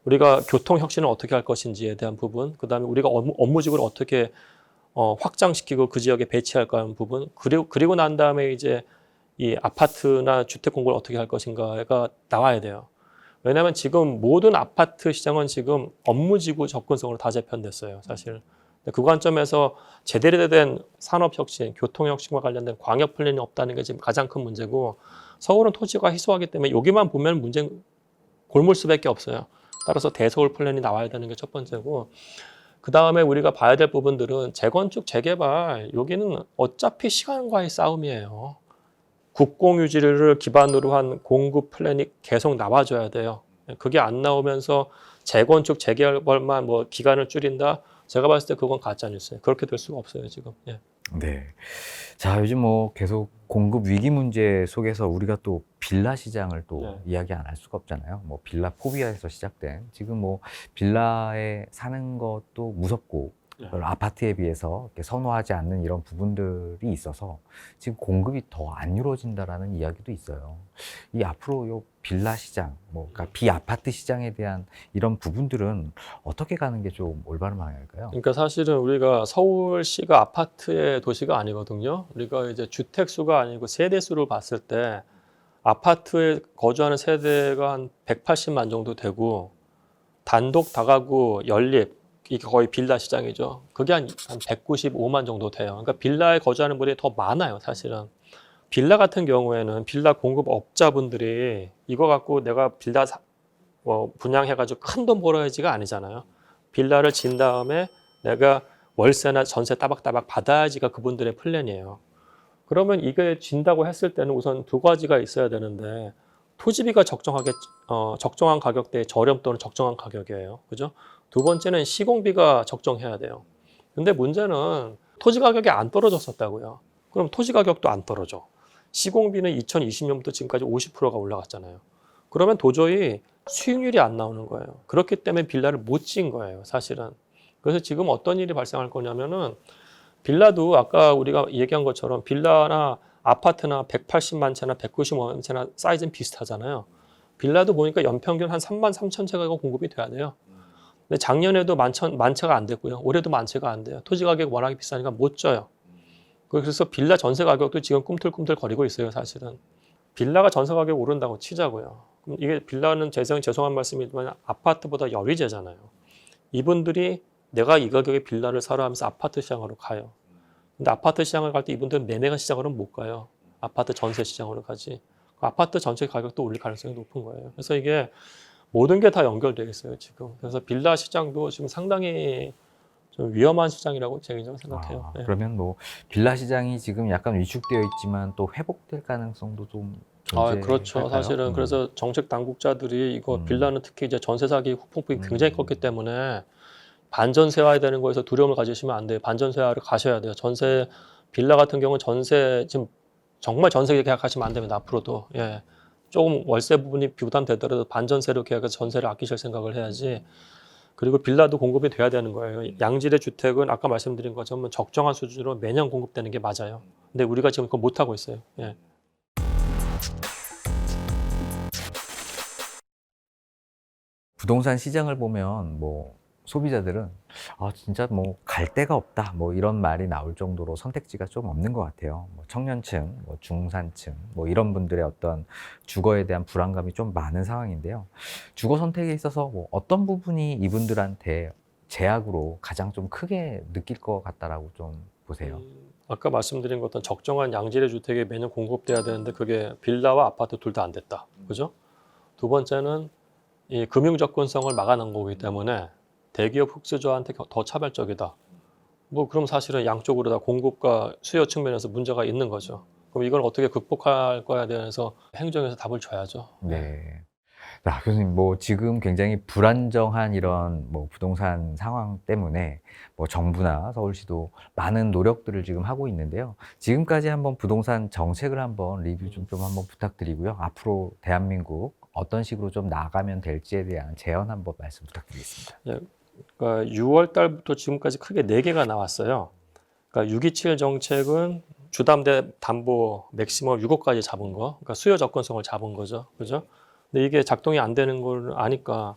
우리가 교통 혁신을 어떻게 할 것인지에 대한 부분, 그다음에 우리가 업무직을 어떻게 확장시키고 그 지역에 배치할까 하는 부분, 그리고 난 다음에 이제 이 아파트나 주택 공급을 어떻게 할 것인가가 나와야 돼요. 왜냐하면 지금 모든 아파트 시장은 지금 업무지구 접근성으로 다 재편됐어요, 사실. 그 관점에서 제대로 된 산업혁신, 교통혁신과 관련된 광역 플랜이 없다는 게 지금 가장 큰 문제고, 서울은 토지가 희소하기 때문에 여기만 보면 문제는 골몰 수밖에 없어요. 따라서 대서울 플랜이 나와야 되는 게 첫 번째고, 그 다음에 우리가 봐야 될 부분들은 재건축, 재개발, 여기는 어차피 시간과의 싸움이에요. 국공유지를 기반으로 한 공급 플랜이 계속 나와줘야 돼요. 그게 안 나오면서 재건축, 재개발만 뭐 기간을 줄인다? 제가 봤을 때 그건 가짜 뉴스예요. 그렇게 될 수가 없어요, 지금. 예. 네. 자, 요즘 뭐 계속 공급 위기 문제 속에서 우리가 또 빌라 시장을 또 네. 이야기 안 할 수가 없잖아요. 뭐 빌라 포비아에서 시작된 지금 뭐 빌라에 사는 것도 무섭고 네. 별로 아파트에 비해서 이렇게 선호하지 않는 이런 부분들이 있어서 지금 공급이 더 안 이루어진다라는 이야기도 있어요. 이 앞으로 요 빌라 시장, 뭐 그러니까 비아파트 시장에 대한 이런 부분들은 어떻게 가는 게 좀 올바른 방향일까요? 그러니까 사실은 우리가 서울시가 아파트의 도시가 아니거든요. 우리가 이제 주택 수가 아니고 세대 수를 봤을 때 아파트에 거주하는 세대가 한 180만 정도 되고, 단독 다가구 연립, 이게 거의 빌라 시장이죠. 그게 한 195만 정도 돼요. 그러니까 빌라에 거주하는 분이 더 많아요, 사실은. 빌라 같은 경우에는 빌라 공급업자분들이 이거 갖고 내가 빌라 분양해가지고 큰 돈 벌어야지가 아니잖아요. 빌라를 진 다음에 내가 월세나 전세 따박따박 받아야지가 그분들의 플랜이에요. 그러면 이게 진다고 했을 때는 우선 두 가지가 있어야 되는데, 토지비가 적정한 가격대에 저렴 또는 적정한 가격이에요. 그죠? 두 번째는 시공비가 적정해야 돼요. 근데 문제는 토지 가격이 안 떨어졌었다고요. 그럼 토지 가격도 안 떨어져. 시공비는 2020년부터 지금까지 50%가 올라갔잖아요. 그러면 도저히 수익률이 안 나오는 거예요. 그렇기 때문에 빌라를 못 지은 거예요, 사실은. 그래서 지금 어떤 일이 발생할 거냐면은, 빌라도 아까 우리가 얘기한 것처럼 빌라나 아파트나 180만 채나 190만 채나 사이즈는 비슷하잖아요. 빌라도 보니까 연평균 한 3만 3천 채가 공급이 돼야 돼요. 근데 작년에도 만 채가 안 됐고요. 올해도 만 채가 안 돼요. 토지 가격이 워낙에 비싸니까 못 져요. 그래서 빌라 전세 가격도 지금 꿈틀꿈틀 거리고 있어요, 사실은. 빌라가 전세 가격이 오른다고 치자고요. 그럼 이게 빌라는 죄송한 말씀이지만 아파트보다 열위제잖아요. 이분들이 내가 이 가격에 빌라를 사라 하면서 아파트 시장으로 가요. 근데 아파트 시장을 갈 때 이분들은 매매가 시장으로는 못 가요. 아파트 전세 시장으로 가지. 아파트 전체 가격도 올릴 가능성이 높은 거예요. 그래서 이게 모든 게 다 연결되어 있어요, 지금. 그래서 빌라 시장도 지금 상당히 좀 위험한 시장이라고 제가 생각해요. 네. 그러면 뭐 빌라 시장이 지금 약간 위축되어 있지만 또 회복될 가능성도 좀 그렇죠. 사실은 그래서 정책 당국자들이 이거 빌라는 특히 이제 전세 사기 후폭풍이 굉장히 컸기 때문에 반전세화해야 되는 거에서 두려움을 가지시면 안 돼요. 반전세화를 가셔야 돼요. 전세 빌라 같은 경우는 전세 지금 정말 전세 계약하시면 안 됩니다. 앞으로도. 예. 조금 월세 부분이 부담되더라도 반전세로 계약해서 전세를 아끼실 생각을 해야지. 그리고 빌라도 공급이 돼야 되는 거예요. 양질의 주택은 아까 말씀드린 것처럼 적정한 수준으로 매년 공급되는 게 맞아요. 근데 우리가 지금 그거 못 하고 있어요. 예. 부동산 시장을 보면 뭐 소비자들은 진짜 뭐 갈 데가 없다 뭐 이런 말이 나올 정도로 선택지가 좀 없는 것 같아요. 뭐 청년층, 뭐 중산층, 뭐 이런 분들의 어떤 주거에 대한 불안감이 좀 많은 상황인데요. 주거 선택에 있어서 뭐 어떤 부분이 이분들한테 제약으로 가장 좀 크게 느낄 것 같다라고 좀 보세요. 아까 말씀드린 것처럼 적정한 양질의 주택이 매년 공급돼야 되는데 그게 빌라와 아파트 둘 다 안 됐다. 그죠? 두 번째는 이 금융 접근성을 막아놓은 거기 때문에 대기업 흑수저한테 더 차별적이다. 뭐 그럼 사실은 양쪽으로 다 공급과 수요 측면에서 문제가 있는 거죠. 그럼 이걸 어떻게 극복할 거에 대해서 행정에서 답을 줘야죠. 네. 자, 교수님, 뭐 지금 굉장히 불안정한 이런 뭐 부동산 상황 때문에 뭐 정부나 서울시도 많은 노력들을 지금 하고 있는데요. 지금까지 한번 부동산 정책을 한번 리뷰 좀 한번 부탁드리고요. 앞으로 대한민국 어떤 식으로 좀 나아가면 될지에 대한 제언 한번 말씀 부탁드리겠습니다. 예, 그러니까 6월 달부터 지금까지 크게 4개가 나왔어요. 그러니까 627 정책은 주담대 담보 맥시멈 6억까지 잡은 거, 그러니까 수요 접근성을 잡은 거죠. 그죠? 근데 이게 작동이 안 되는 걸 아니까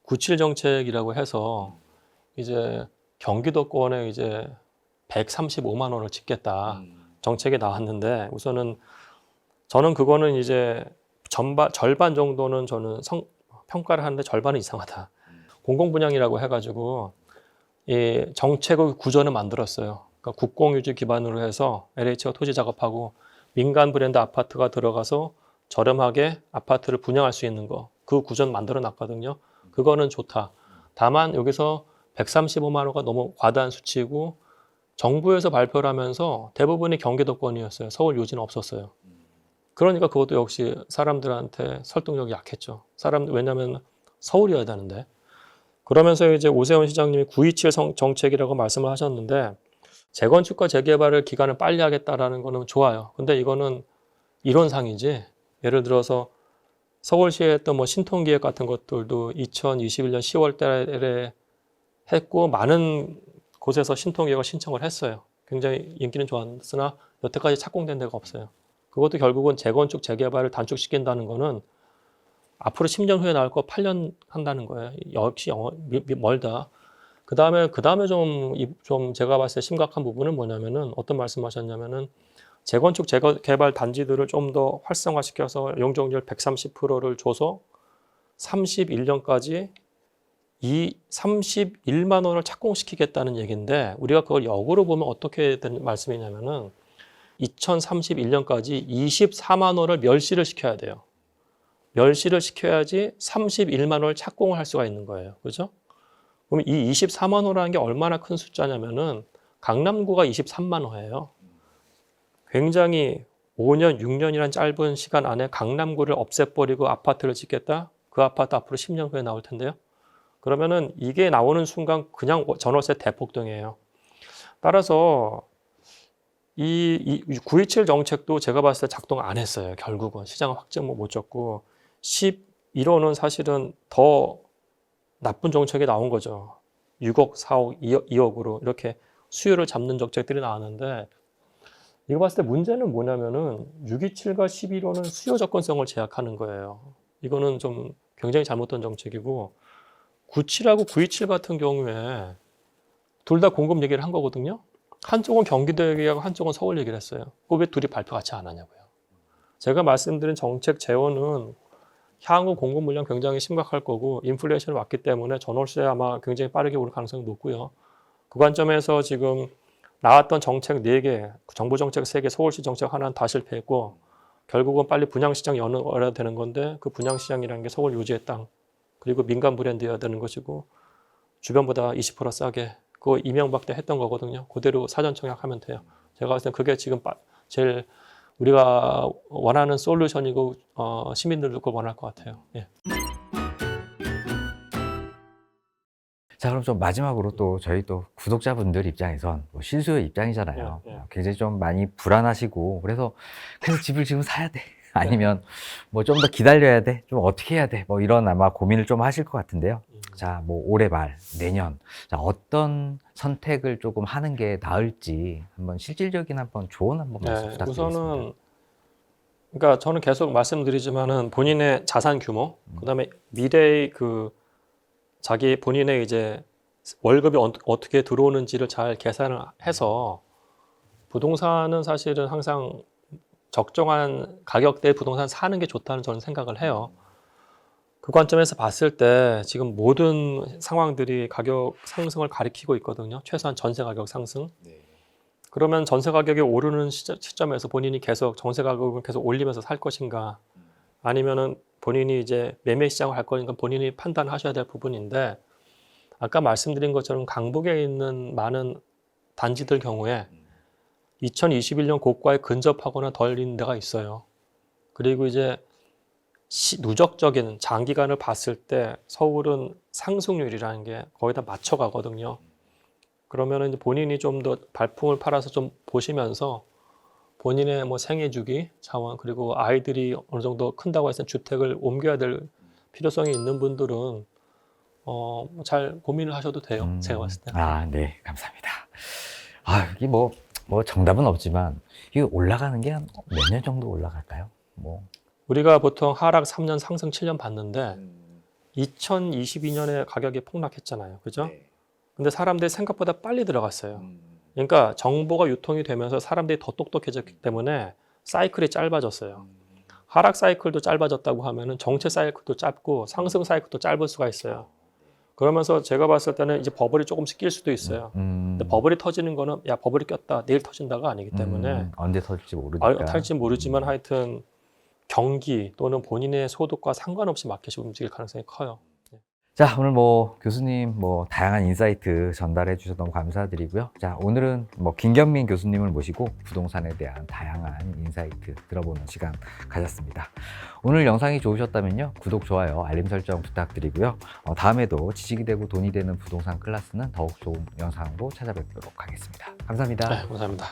97 정책이라고 해서 이제 경기도권에 이제 135만 원을 짓겠다 정책이 나왔는데, 우선은 저는 그거는 이제 절반 정도는 저는 평가를 하는데 절반은 이상하다. 공공분양이라고 해가지고 이 정책의 구조는 만들었어요. 그러니까 국공유지 기반으로 해서 LH가 토지 작업하고 민간 브랜드 아파트가 들어가서 저렴하게 아파트를 분양할 수 있는 거, 그 구조는 만들어 놨거든요. 그거는 좋다. 다만 여기서 135만 호가 너무 과다한 수치이고 정부에서 발표를 하면서 대부분이 경기도권이었어요. 서울 요지는 없었어요. 그러니까 그것도 역시 사람들한테 설득력이 약했죠. 왜냐하면 서울이어야 되는데. 그러면서 이제 오세훈 시장님이 927 정책이라고 말씀을 하셨는데 재건축과 재개발을 기간을 빨리 하겠다라는 거는 좋아요. 근데 이거는 이론상이지. 예를 들어서 서울시에 했던 뭐 신통기획 같은 것들도 2021년 10월 달에 했고 많은 곳에서 신통기획을 신청을 했어요. 굉장히 인기는 좋았으나 여태까지 착공된 데가 없어요. 그것도 결국은 재건축, 재개발을 단축시킨다는 거는 앞으로 10년 후에 나올 거 8년 한다는 거예요. 역시 멀다. 그 다음에 좀 제가 봤을 때 심각한 부분은 뭐냐면은 어떤 말씀하셨냐면은 재건축, 재개발 단지들을 좀 더 활성화시켜서 용적률 130%를 줘서 31년까지 31만 원을 착공시키겠다는 얘기인데 우리가 그걸 역으로 보면 어떻게 된 말씀이냐면은 2031년까지 24만 원을 멸시를 시켜야 돼요. 멸시를 시켜야지 31만 원을 착공을 할 수가 있는 거예요. 그죠? 그럼 이 24만 호라는 게 얼마나 큰 숫자냐면은 강남구가 23만 호예요. 굉장히 5년, 6년이라는 짧은 시간 안에 강남구를 없애버리고 아파트를 짓겠다? 그 아파트 앞으로 10년 후에 나올 텐데요. 그러면은 이게 나오는 순간 그냥 전월세 대폭등이에요. 따라서 이 927 정책도 제가 봤을 때 작동 안 했어요. 결국은 시장은 확정 못 줬고 11호는 사실은 더 나쁜 정책이 나온 거죠. 6억, 4억, 2억으로 이렇게 수요를 잡는 정책들이 나왔는데 이거 봤을 때 문제는 뭐냐면은 627과 11호는 수요 접근성을 제약하는 거예요. 이거는 좀 굉장히 잘못된 정책이고 97하고 927 같은 경우에 둘 다 공급 얘기를 한 거거든요. 한쪽은 경기도 얘기하고 한쪽은 서울 얘기를 했어요. 그거 왜 둘이 발표 같이 안 하냐고요. 제가 말씀드린 정책 재원은 향후 공급 물량 굉장히 심각할 거고 인플레이션이 왔기 때문에 전월세 아마 굉장히 빠르게 오를 가능성이 높고요. 그 관점에서 지금 나왔던 정책 4개, 정부 정책 3개, 서울시 정책 하나는 다 실패했고 결국은 빨리 분양시장 열어야 되는 건데 그 분양시장이라는 게 서울 요지의 땅 그리고 민간 브랜드여야 되는 것이고 주변보다 20% 싸게 그거 이명박 때 했던 거거든요. 그대로 사전 청약하면 돼요. 제가 봤을 때 그게 지금 제일 우리가 원하는 솔루션이고 시민들도 그걸 원할 것 같아요. 예. 자, 그럼 좀 마지막으로 또 저희 또 구독자분들 입장에선 뭐 실수요 입장이잖아요. 예. 굉장히 좀 많이 불안하시고 그래서 집을 지금 사야 돼. 아니면 뭐 좀 더 기다려야 돼. 좀 어떻게 해야 돼. 뭐 이런 아마 고민을 좀 하실 것 같은데요. 자, 뭐 올해 말, 내년. 자, 어떤 선택을 조금 하는 게 나을지 한번 실질적인 조언 한번 말씀 부탁드리겠습니다. 우선은 그러니까 저는 계속 말씀드리지만은 본인의 자산 규모, 그다음에 미래의 자기 본인의 이제 월급이 어떻게 들어오는지를 잘 계산을 해서 부동산은 사실은 항상 적정한 가격대의 부동산 사는 게 좋다는 저는 생각을 해요. 그 관점에서 봤을 때 지금 모든 상황들이 가격 상승을 가리키고 있거든요. 최소한 전세 가격 상승. 그러면 전세 가격이 오르는 시점에서 본인이 계속 전세 가격을 계속 올리면서 살 것인가 아니면은 본인이 이제 매매 시장을 할 거니까 본인이 판단하셔야 될 부분인데 아까 말씀드린 것처럼 강북에 있는 많은 단지들 경우에 2021년 고가에 근접하거나 덜 있는 데가 있어요. 그리고 이제 누적적인 장기간을 봤을 때 서울은 상승률이라는 게 거의 다 맞춰가거든요. 그러면은 이제 본인이 좀 더 발품을 팔아서 좀 보시면서 본인의 뭐 생애 주기 차원 그리고 아이들이 어느 정도 큰다고 해서 주택을 옮겨야 될 필요성이 있는 분들은 잘 고민을 하셔도 돼요. 제가 봤을 때. 네, 감사합니다. 이게 뭐 정답은 없지만 이게 올라가는 게 한 몇 년 정도 올라갈까요? 우리가 보통 하락 3년, 상승 7년 봤는데 2022년에 가격이 폭락했잖아요. 그죠? 근데 사람들이 생각보다 빨리 들어갔어요. 그러니까 정보가 유통이 되면서 사람들이 더 똑똑해졌기 때문에 사이클이 짧아졌어요. 하락 사이클도 짧아졌다고 하면은 정체 사이클도 짧고 상승 사이클도 짧을 수가 있어요. 그러면서 제가 봤을 때는 이제 버블이 조금씩 낄 수도 있어요. 근데 버블이 터지는 거는 야 버블이 꼈다 내일 터진다가 아니기 때문에 언제 터질지 모르니까. 탈지 모르지만 하여튼 경기 또는 본인의 소득과 상관없이 마켓이 움직일 가능성이 커요. 자, 오늘 뭐 교수님 뭐 다양한 인사이트 전달해 주셔서 너무 감사드리고요. 자, 오늘은 뭐 김경민 교수님을 모시고 부동산에 대한 다양한 인사이트 들어보는 시간 가졌습니다. 오늘 영상이 좋으셨다면요, 구독, 좋아요, 알림 설정 부탁드리고요. 다음에도 지식이 되고 돈이 되는 부동산 클래스는 더욱 좋은 영상으로 찾아뵙도록 하겠습니다. 감사합니다. 네, 감사합니다.